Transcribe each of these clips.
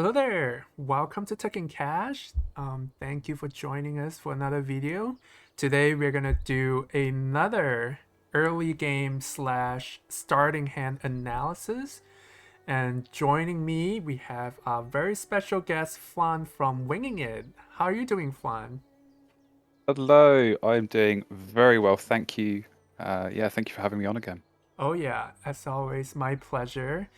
Hello there, welcome to Tech and Cash. Thank you for joining us for another video. Today we're gonna do another early game slash starting hand analysis. And joining me, we have a very special guest, Flan from Winging It. How are you doing, Flan? Hello, I'm doing very well, thank you. Yeah, thank you for having me on again. Oh yeah, as always, my pleasure.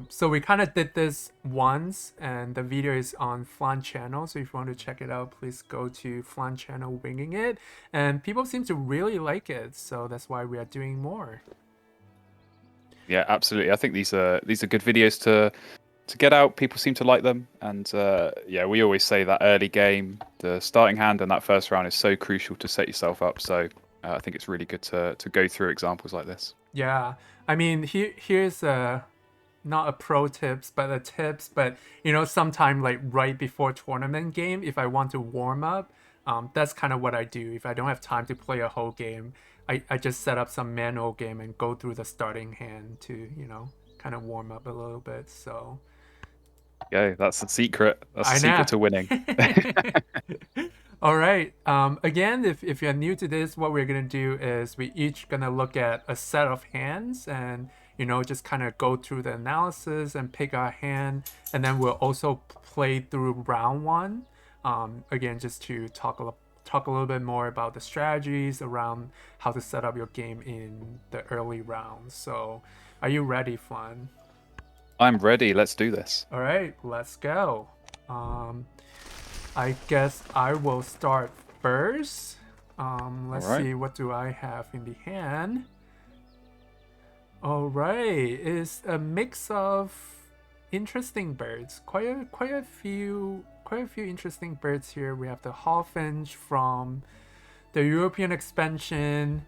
So we kind of did this once, and the video is on Flan channel. So if you want to check it out, please go to Flan channel Winging It. And people seem to really like it, so that's why we are doing more. Yeah, absolutely. I think these are good videos to get out. People seem to like them, and yeah, we always say that early game, the starting hand, and that first round is so crucial to set yourself up. So I think it's really good to go through examples like this. Yeah, I mean, here's a not a pro tips, but a tips. But sometime like right before tournament game, if I want to warm up, that's kind of what I do. If I don't have time to play a whole game, I just set up some manual game and go through the starting hand to kind of warm up a little bit. So Yeah, that's the secret. That's the I secret know. to winning. All right. Again, if you're new to this, what we're gonna do is we each gonna look at a set of hands and just kind of go through the analysis and pick our hand, and then we'll also play through round one. Again, just to talk a little bit more about the strategies around how to set up your game in the early rounds. So, are you ready, Flan? I'm ready. Let's do this. All right, let's go. Um, I guess I will start first. All Let's right. see, what do I have in the hand? All right, it's a mix of interesting birds. Quite a few interesting birds here. We have the hawfinch from the European expansion.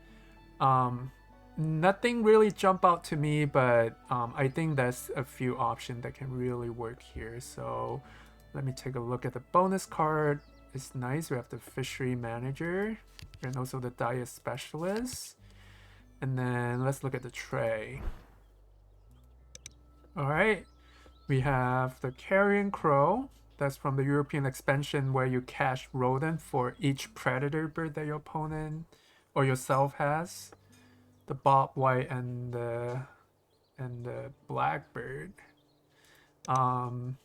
Um, Nothing really jump out to me, but I think there's a few options that can really work here. So let me take a look at the bonus card. It's nice. We have the fishery manager and also the diet specialist. And then let's look at the tray. All right. We have the carrion crow. That's from the European expansion where you catch rodent for each predator bird that your opponent or yourself has. The bob white and the blackbird. Um,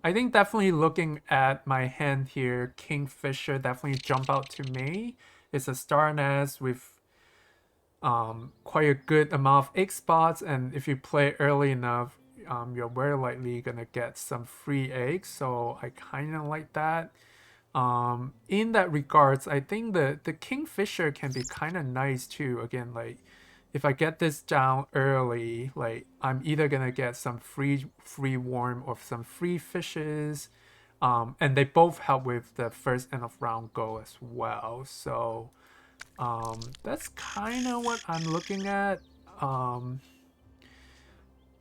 I think definitely looking at my hand here, Kingfisher definitely jump out to me. It's a star nest with quite a good amount of egg spots, and if you play early enough, you're very likely gonna get some free eggs. So I kind of like that. In that regards, I think the Kingfisher can be kind of nice too. Again, like if I get this down early, like I'm either gonna get some free worm or some free fishes, and they both help with the first end of round goal as well. So that's kind of what I'm looking at. Um,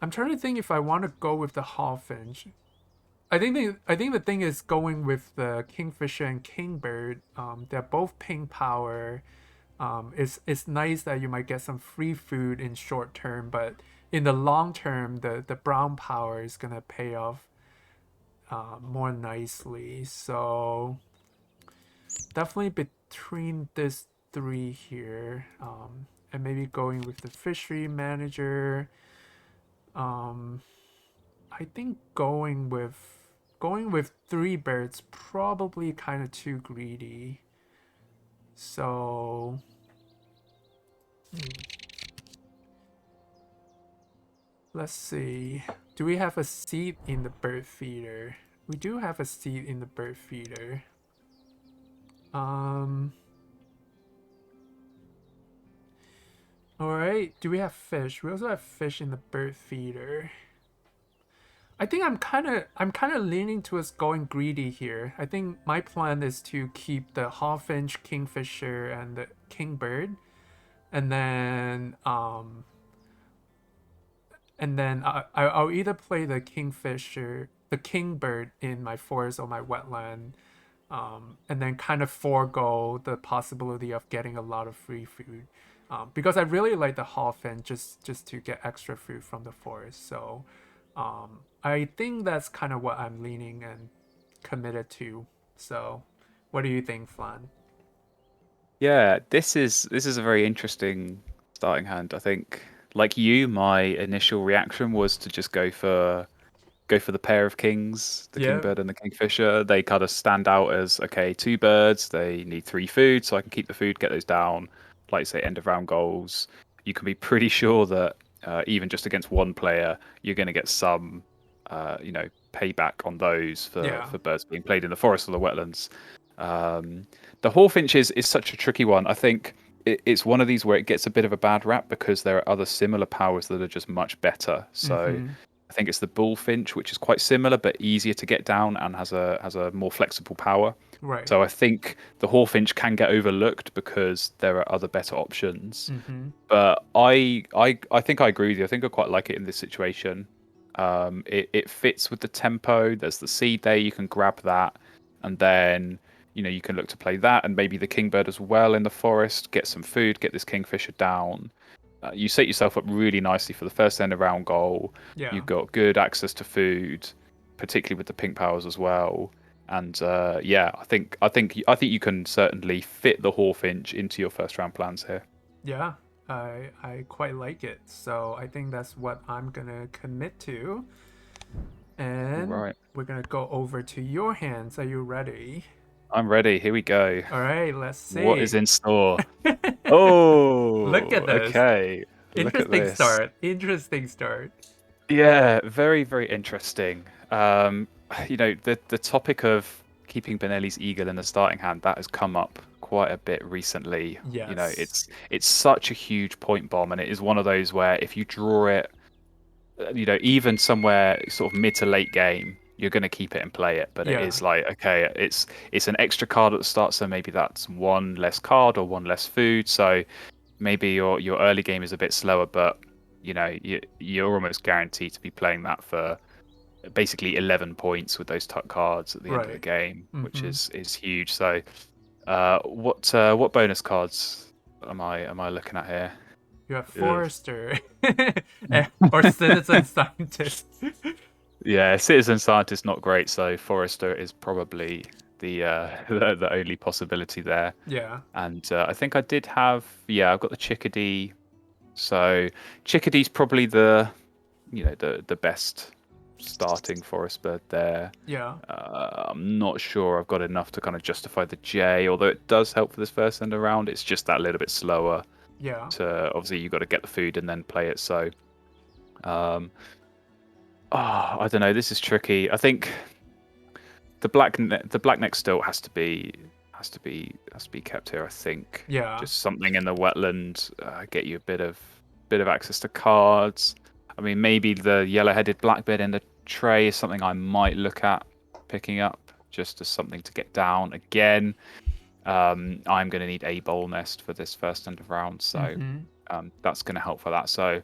I'm trying to think if I want to go with the Hawfinch. I think the thing is going with the Kingfisher and Kingbird. They're both pink power. It's nice that you might get some free food in short term, but in the long term, the brown power is gonna pay off more nicely. So definitely between this three here, and maybe going with the fishery manager. Um, I think going with three birds probably kind of too greedy. So let's see. Do we have a seat in the bird feeder? We do have a seat in the bird feeder. Um. All right. Do we have fish? We also have fish in the bird feeder. I think I'm kind of leaning towards going greedy here. I think my plan is to keep the hawfinch, kingfisher, and the kingbird, and then I'll either play the kingfisher, the kingbird in my forest or my wetland, and then kind of forego the possibility of getting a lot of free food, because I really like the hawfinch just to get extra food from the forest. So I think that's kind of what I'm leaning and committed to. So, what do you think, Flan? Yeah, this is a very interesting starting hand. I think, like you, my initial reaction was to just go for the pair of kings, the Yeah, kingbird and the kingfisher. They kind of stand out as okay, two birds. They need three food, so I can keep the food, get those down. Like you say, end of round goals. You can be pretty sure that even just against one player, you're going to get some, payback on those for yeah, for birds being played in the forest or the wetlands. Um, the hawfinch is such a tricky one. I think it's one of these where it gets a bit of a bad rap because there are other similar powers that are just much better. So mm-hmm, I think it's the bullfinch, which is quite similar but easier to get down and has a more flexible power. right, So I think the hawfinch can get overlooked because there are other better options. mm-hmm, But I think I agree with you. I think I quite like it in this situation. It fits with the tempo. There's the seed there. You can grab that, and then you can look to play that, and maybe the kingbird as well in the forest. Get some food. Get this kingfisher down. You set yourself up really nicely for the first end of round goal. yeah, You've got good access to food, particularly with the pink powers as well. And yeah, I think you can certainly fit the hawfinch into your first round plans here. yeah. I quite like it. So I think that's what I'm gonna commit to. All And right, we're gonna go over to your hands. Are you ready? I'm ready. Here we go. All right, let's What is see. in store? Look Oh, at this. okay. Look at Interesting this. start. Interesting start. Yeah, very, very interesting. The topic of keeping Benelli's eagle in the starting hand that has come up quite a bit recently. Yes. It's such a huge point bomb, and it is one of those where if you draw it, even somewhere sort of mid to late game, you're going to keep it and play it. But it Yeah. is like, okay, it's an extra card at the start, so maybe that's one less card or one less food. So maybe your early game is a bit slower, but you're almost guaranteed to be playing that for basically 11 points with those tuck cards at the end of the Right. game, which Mm-hmm. is huge. So, what bonus cards am I looking at here? You have Ugh. Forrester or Citizen Scientist. Yeah, citizen scientist not great. So Forrester is probably the only possibility there. Yeah. And I think I did have, yeah, I've got the chickadee. So chickadee's probably the best starting forest bird there. Yeah. I'm not sure I've got enough to kind of justify the J, although it does help for this first end around. It's just that little bit slower. Yeah. To obviously you've got to get the food and then play it. So, um, I don't know. This is tricky. I think the black neck still has to be kept here. I think Yeah. just something in the wetland get you a bit of access to cards. I mean, maybe the yellow-headed blackbird in the tray is something I might look at picking up just as something to get down. Again, I'm going to need a bowl nest for this first end of round, so Mm-hmm. that's going to help for that. So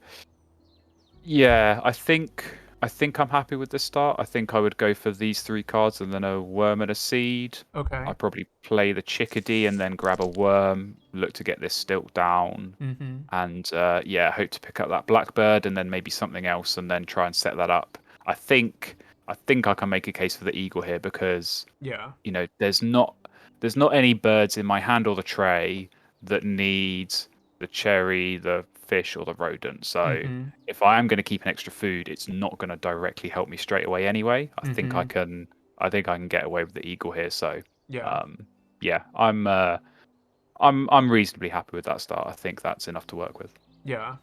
yeah, I think I'm happy with this start. I think I would go for these three cards and then a worm and a seed. Okay. I'd probably play the chickadee and then grab a worm, look to get this stilt down, Mm-hmm. and yeah, hope to pick up that blackbird and then maybe something else and then try and set that up. I think I can make a case for the eagle here because Yeah. there's not any birds in my hand or the tray that need the cherry, the fish, or the rodent. So Mm-hmm. if I am going to keep an extra food, it's not going to directly help me straight away anyway. I think I Mm-hmm. can. I think I can get away with the eagle here. So, Yeah. um, yeah, I'm reasonably happy with that start. I think that's enough to work with. Yeah.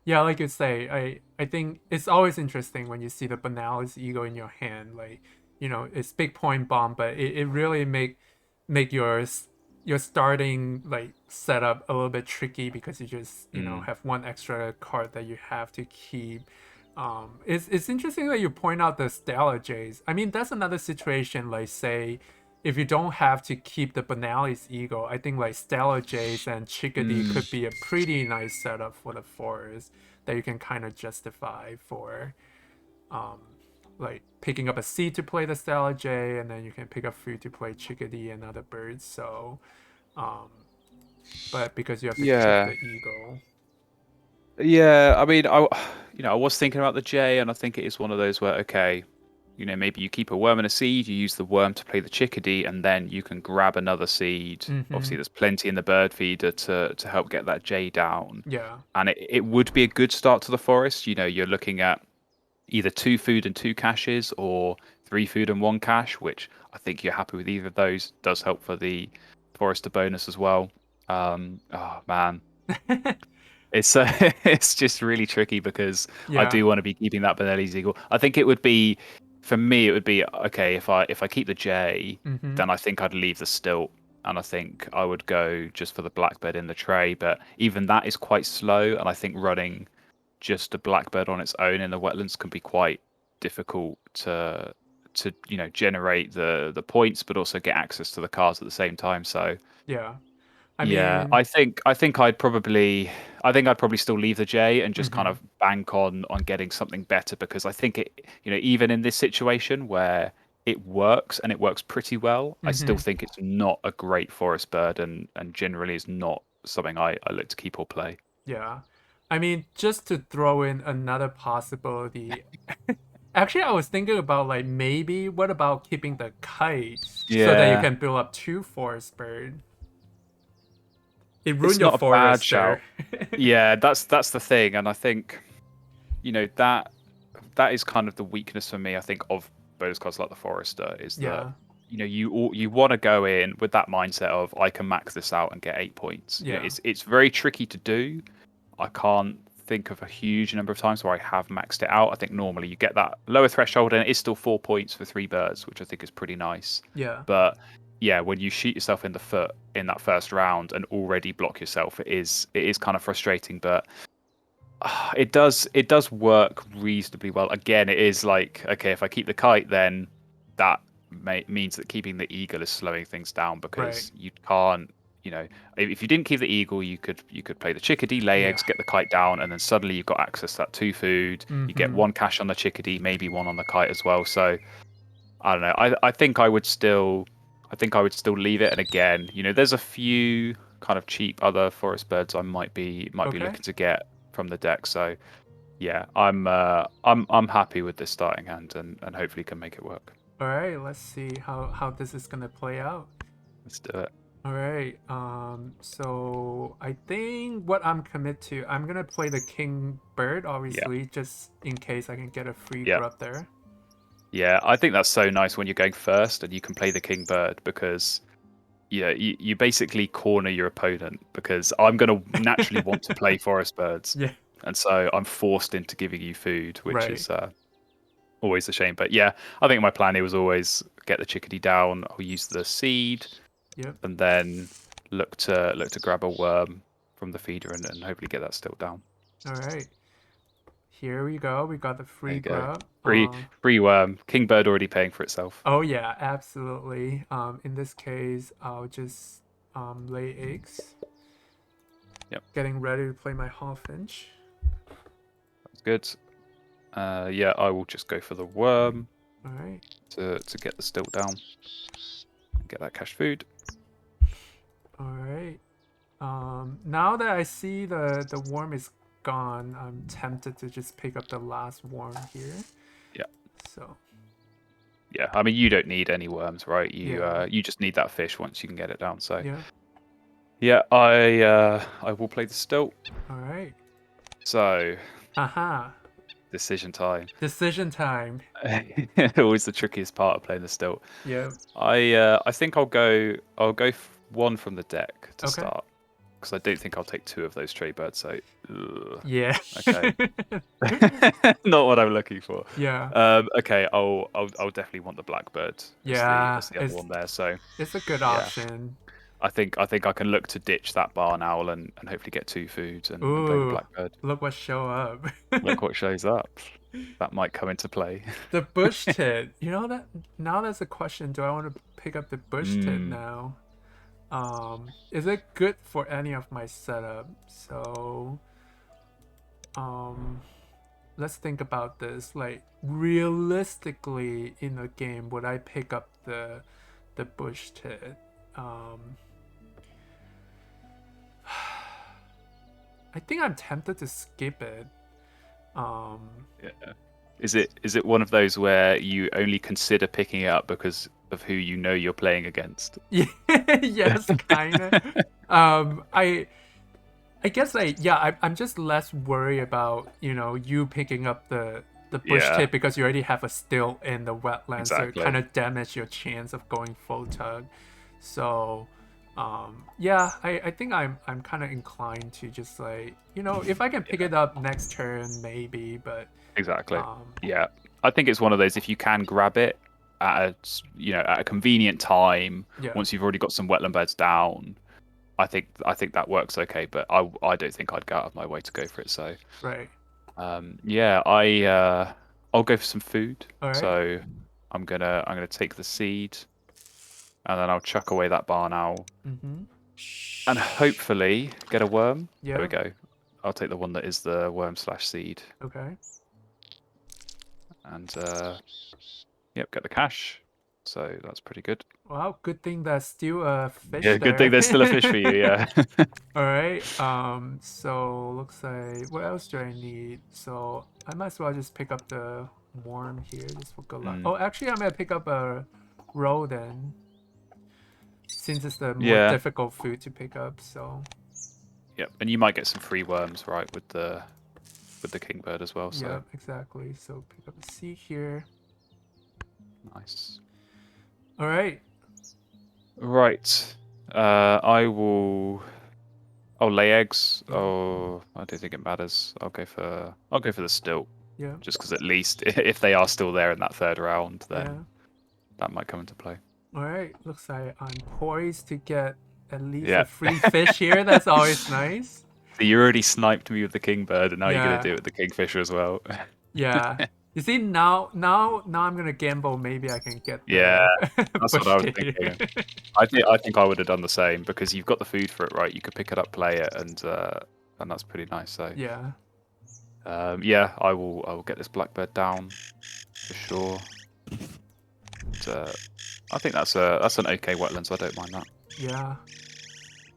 Yeah, like you say, I think it's always interesting when you see the Benalis ego in your hand. Like, it's big point bomb, but it really make your starting like setup a little bit tricky because you just Mm, have one extra card that you have to keep. It's interesting that you point out the Stella Jays. I mean, that's another situation. Like, say, if you don't have to keep the Benalis ego, I think like Stella Jays and Chickadee mm, could be a pretty nice setup for the forest that you can kind of justify for, um, like picking up a seed to play the Stella Jay, and then you can pick up food to play Chickadee and other birds. So, um, but because you have to keep yeah. the eagle. Yeah, I mean, I was thinking about the J, and I think it is one of those where, okay, maybe you keep a worm and a seed, you use the worm to play the chickadee, and then you can grab another seed. Mm-hmm. Obviously, there's plenty in the bird feeder to help get that J down, Yeah. and it would be a good start to the forest. You're looking at either 2 food and 2 caches, or 3 food and 1 cache, which I think you're happy with either of those. Does help for the forester bonus as well. Oh man, it's it's just really tricky because I Yeah. do want to be keeping that Benelli's Eagle. I think it would be, for me, it would be okay if I keep the J, Mm-hmm. then I think I'd leave the stilt, and I think I would go just for the blackbird in the tray. But even that is quite slow, and I think running just a blackbird on its own in the wetlands can be quite difficult to generate the points, but also get access to the cars at the same time. So Yeah. I yeah, mean, I think I'd probably still leave the J and just kind mm-hmm. of bank on getting something better, because I think even in this situation where it works and it works pretty well, I Mm-hmm. still think it's not a great forest bird, and generally is not something I look to keep or play. Yeah. I mean, just to throw in another possibility. Actually, I was thinking about like maybe what about keeping the kite so that you Yeah, can build up two forest bird. It ruined it's your not a bad forester. shout. Yeah, that's the thing, and I think that is kind of the weakness for me. I think of bonus cards like the Forester is that Yeah. you want to go in with that mindset of I can max this out and get 8 points. Yeah. It's very tricky to do. I can't think of a huge number of times where I have maxed it out. I think normally you get that lower threshold and it is still 4 points for 3 birds, which I think is pretty nice. Yeah. But yeah, when you shoot yourself in the foot in that first round and already block yourself, it is kind of frustrating. But it does work reasonably well. Again, it is like, okay, if I keep the kite, then that means that keeping the eagle is slowing things down, Right. because you can't, if you didn't keep the eagle, you could play the chickadee, lay Yeah. eggs, get the kite down, and then suddenly you've got access to that 2 food. You get Mm-hmm. 1 cache on the chickadee, maybe one on the kite as well. So I don't know. I think I would still leave it. And again, there's a few kind of cheap other forest birds I might be Okay. looking to get from the deck. So yeah, I'm happy with this starting hand, and hopefully can make it work. All right. Let's see how this is gonna play out. Let's do it. All right. So I think what I'm commit to, I'm gonna play the king bird, Yeah, obviously, just in case I can get a free yeah, grub there. yeah. I think that's so nice when you're going first and you can play the king bird, because you basically corner your opponent, because I'm going to naturally want to play forest birds, Yeah. and so I'm forced into giving you food, which Right. is always a shame. But yeah, I think my plan here was always get the chickadee down. I'll use the seed, Yep. and then look to grab a worm from the feeder, and hopefully get that still down. All right. Here we go. We got the There free you go. grub. Free worm. King bird already paying for itself. Oh yeah, absolutely. In this case, I'll just lay eggs. Yep, Getting ready to play my Hawfinch. that's good. Yeah, I will just go for the worm All right. to get the stilt down and get that cache food. All right. Now that I see the worm is gone, I'm tempted to just pick up the last worm here. Yeah, So yeah. I mean, you don't need any worms, right? You yeah, you just need that fish once you can get it down. So yeah. yeah, I will play the stilt. All right. So Haha. decision time. Decision time. Always the trickiest part of playing the stilt. Yeah. I think I'll go one from the deck to Okay. start, because I don't think I'll take 2 of those trade birds. So Yeah. okay, not what I'm looking for. Yeah. Okay, I'll definitely want the blackbird as the Yeah. as the other one there. So It's a good yeah, option. I think I can look to ditch that barn owl, and hopefully get 2 foods, and play the Ooh, blackbird. look what show up. Look what shows up. That might come into play. The bush tit. You know that now that's a question. Do I want to pick up the bush tit Mm, now? Is it good for any of my setup? So, um, let's think about this. Like realistically, in a game, would I pick up the bush tit? Um, I think I'm tempted to skip it. Yeah. Is it one of those where you only consider picking it up because of who you know you're playing against? Yeah, yes, kind of. I guess I'm just less worried about you picking up the bush Yeah, tip because you already have a still in the wetland, so it kind exactly. of damage your chance of going full tug. So, yeah, I think I'm kind of inclined to just like if I can pick Yeah, it up next turn maybe, but exactly. um, Yeah, I think it's one of those if you can grab it at at a convenient time yeah, once you've already got some wetland beds down. I think that works okay, but I don't think I'd go out of my way to go for it. So right, yeah, I'll go for some food. all right, So I'm gonna take the seed and then I'll chuck away that barn owl mm-hmm, and hopefully get a worm. There we yeah, go. I'll take the one that is the worm slash seed okay. and yep, get the cash. So that's pretty good. Wow, good thing there's still a fish Yeah, good thing there. there's still a fish for you. Yeah. All right. So looks like what else do I need? So I might as well just pick up the worm here, just for good luck. Mm, Oh, actually, I'm gonna pick up a roe then, since it's the more yeah. difficult food to pick up. So Yep. And you might get some free worms, right, with the kingbird as well. yeah, So exactly. So pick up a seed here. nice. All right. Right. I will. I'll lay eggs. Yeah. Oh, I don't think it matters. I'll go for the stilt, Yeah. just because at least if they are still there in that third round, Yeah. then that might come into play. All right. Looks like I'm poised to get at least a Yeah. free fish here. That's always nice. So you already sniped me with the kingbird, and now you're gonna Yeah. do it with the kingfisher as well. Yeah. You see now I'm gonna gamble. Maybe I can get Yeah, the that's what I bush was here. thinking. I think I would have done the same because you've got the food for it, right? You could pick it up, play it, and that's pretty nice. So Yeah. yeah, I will get this blackbird down for sure. And, I think that's an okay wetland, so I don't mind that. Yeah.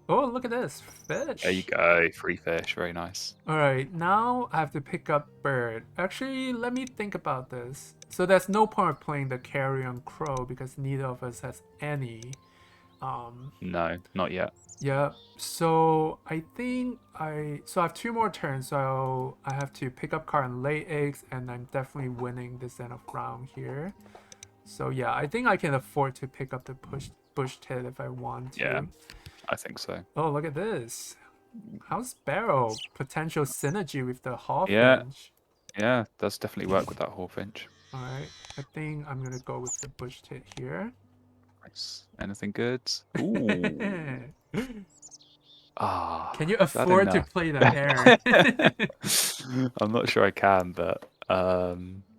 Oh, look at this There you fish. go, free fish, very nice. All right, now I have to pick up bird. Actually, let me think about this. So there's no point of playing the carrion crow because neither of us has any. Um, No, not yet. yeah. So I think I have two more turns. So I have to pick up card and lay eggs, and I'm definitely winning this end of round here. So yeah, I think I can afford to pick up the bush tit if I want Yeah, to. I think so. Oh, look at this. How's Barrow? Potential synergy with the Yeah, Hawfinch. yeah, does definitely work with that Hawfinch. Alright, I think I'm gonna go with the bush tit here. Nice. Anything good? Ooh. Can you Ah, is that afford to enough? play the heron? I'm not sure I can, but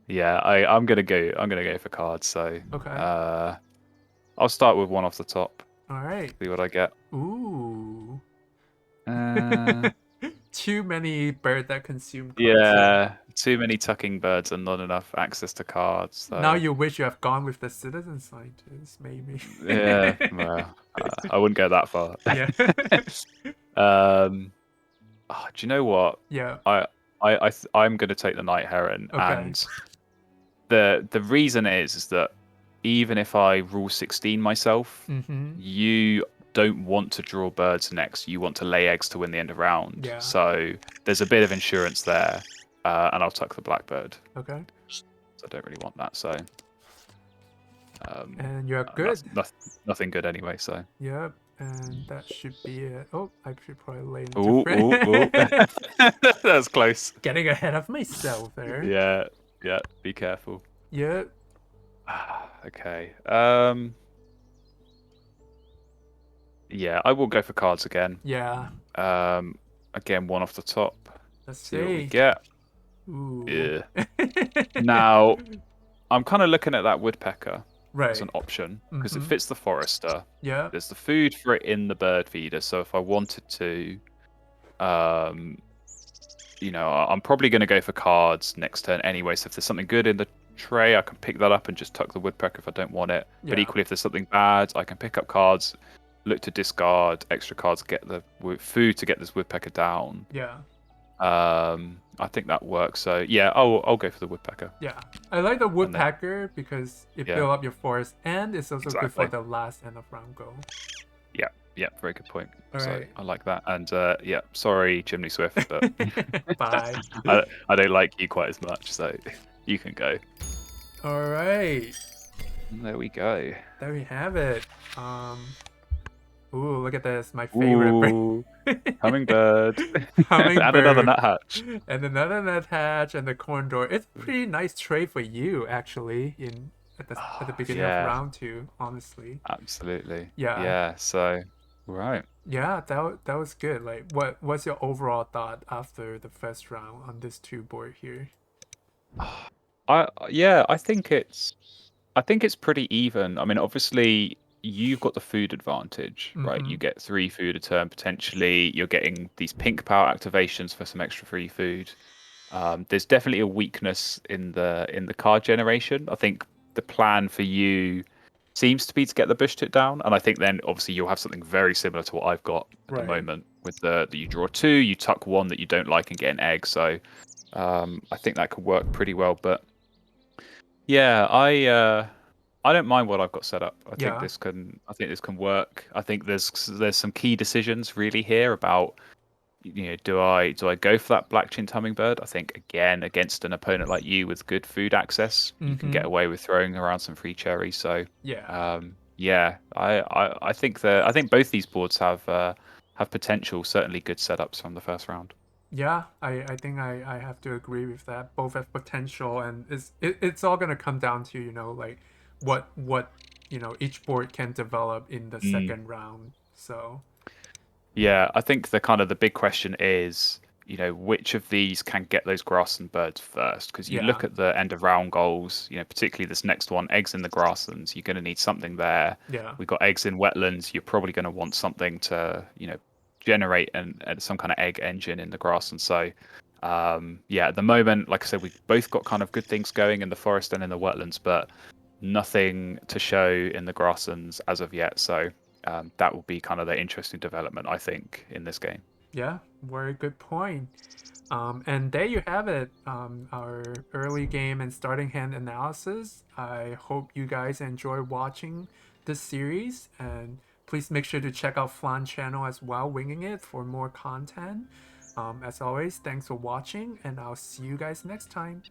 yeah, I'm gonna go for cards. So Okay. uh, I'll start with one off the top. Alright. See what I get. Ooh. Uh, Too many bird that consume cards here. yeah, too many tucking birds and not enough access to cards. Now So you wish you have gone with the citizen scientist, maybe. yeah, well, I wouldn't go that far. Yeah. Do you know what? Yeah. I'm going to take the night heron, Okay. and the reason is that even if I rule 16 myself, Mm-hmm. you don't want to draw birds next. You want to lay eggs to win the end of round. Yeah. So there's a bit of insurance there, and I'll tuck the blackbird. Okay. So I don't really want that. So And you're good. nothing good anyway. So Yep. And that should be it. Oh, I should probably lay into ooh, ooh, ooh. That's close. Getting ahead of myself there. Yeah, yeah. Be careful. Yep. Okay. Yeah, I will go for cards again. Yeah. Again, one off the top. Let's See what we see. get. Ooh. Yeah. Now, I'm kind of looking at that woodpecker Right. as an option because it Mhm. fits the forester. Yeah. There's the food for it in the bird feeder, so if I wanted to, I'm probably going to go for cards next turn anyway. So if there's something good in the tray, I can pick that up and just tuck the woodpecker if I don't want it. But Yeah. equally, if there's something bad, I can pick up cards, look to discard extra cards, get the food to get this woodpecker down. Yeah. I think that works. So yeah, I'll go for the woodpecker. Yeah. I like the And then woodpecker because it yeah, builds up your forest and it's also good for exactly. the last end of round goal. Yeah, yeah, very good point. All So right. I like that. And yeah, sorry, Chimney Swift, but Bye. I don't like you quite as much. So you can go. All right. There we go. There we have it. Ooh, look at this. My favorite bird. Ooh, hummingbird and another Hummingbird. nuthatch. And another nuthatch and the corn door. It's a pretty nice trade for you, actually, in at the beginning of Yeah, round two, honestly. absolutely. Yeah. Yeah. So right. Yeah, that was good. Like what's your overall thought after the first round on this two board here? I think it's pretty even. I mean, obviously you've got the food advantage, right? Mm-hmm. You get 3 food a turn potentially. You're getting these pink power activations for some extra free food. There's definitely a weakness in the card generation. I think the plan for you seems to be to get the bush tit down, and I think then obviously you'll have something very similar to what I've got at the Right. moment with the you draw 2, you tuck one that you don't like and get an egg. So I think that could work pretty well. But yeah, I don't mind what I've got set up. Yeah. I think this can work. I think there's some key decisions really here about do I go for that black chinned hummingbird? I think again against an opponent like you with good food access, you can Mm-hmm. get away with throwing around some free cherries. So Yeah. yeah, I think I think both these boards have potential. Certainly good setups from the first round. Yeah, I think I have to agree with that. Both have potential and it's all gonna come down to, like what each board can develop in the Mm. second round. So Yeah, I think the kind of the big question is, which of these can get those grassland birds first? Because you yeah, look at the end of round goals, particularly this next one, eggs in the grasslands, you're going to need something there. yeah, We've got eggs in wetlands, you're probably going to want something to, generate some kind of egg engine in the grasslands. So, yeah, at the moment, like I said, we've both got kind of good things going in the forest and in the wetlands, but nothing to show in the grasslands as of yet. So that will be kind of the interesting development, I think, in this game. yeah. Very good point. And there you have it. Our early game and starting hand analysis. I hope you guys enjoy watching this series, and please make sure to check out Flan channel as well, Winging It, for more content. As always, thanks for watching, and I'll see you guys next time.